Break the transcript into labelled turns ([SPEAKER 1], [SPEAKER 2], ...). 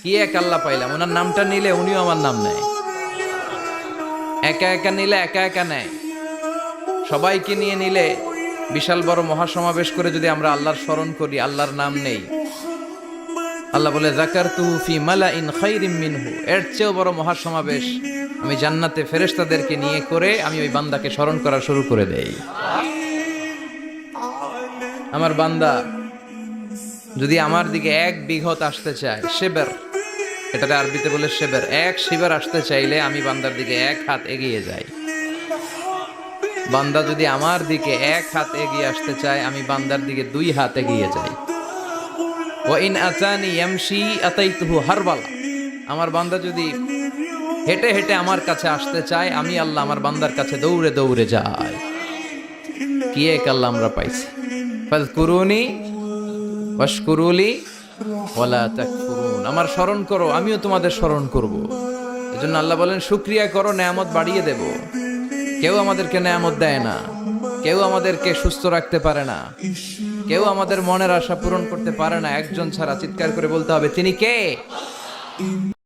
[SPEAKER 1] কি এক আল্লাহ পাইলাম, ওনার নামটা নিলে উনিও আমার নাম নেয়, একা একা নিলে একা একা নেয়, সবাইকে নিয়ে নিলে বিশাল বড় মহাসমাবেশ করে যদি আমরা আল্লাহর স্মরণ করি, আল্লাহর নাম নেই, আল্লাহ বলে যাকারতুহু ফি মালাইন খায়রিম মিনহু, এর চেয়েও বড় মহাসমাবেশ আমি জান্নাতে ফেরেশতাদেরকে নিয়ে করে আমি ওই বান্দাকে স্মরণ করা শুরু করে দেই। আমার বান্দা যদি আমার দিকে এক বিঘত আসতে চায়, শেবের, এটাতে আরবিতে বলে শেবের, এক শিবের আসতে চাইলে আমি বান্দার দিকে এক হাত এগিয়ে যাই। বান্দা যদি আমার দিকে এক হাত এগিয়ে আসতে চায়, আমি বান্দার দিকে দুই হাত এগিয়ে যাই। ওয়া ইন আতানি ইয়ামশি আতাইতুহু হারবালা, আমার বান্দা যদি হেঁটে হেঁটে আমার কাছে আসতে চায়, আমি আল্লাহ আমার বান্দার কাছে দৌড়ে দৌড়ে যাই। কি এক আল্লাহ আমরা পাইছি। ফাযকুরুনি ওয়াশকুরুলি ওয়ালা তাকফুরুন, আমার স্মরণ করো আমিও তোমাদের স্মরণ করব। এজন্য আল্লাহ বলেন শুকরিয়া করো, নেয়ামত বাড়িয়ে দেব। কেউ আমাদেরকে নেয়ামত দেয় না, কেউ আমাদেরকে সুস্থ রাখতে পারে না, কেউ আমাদের মনের আশা পূরণ করতে পারে না, একজন ছাড়া। চিৎকার করে বলতে হবে তিনি কে?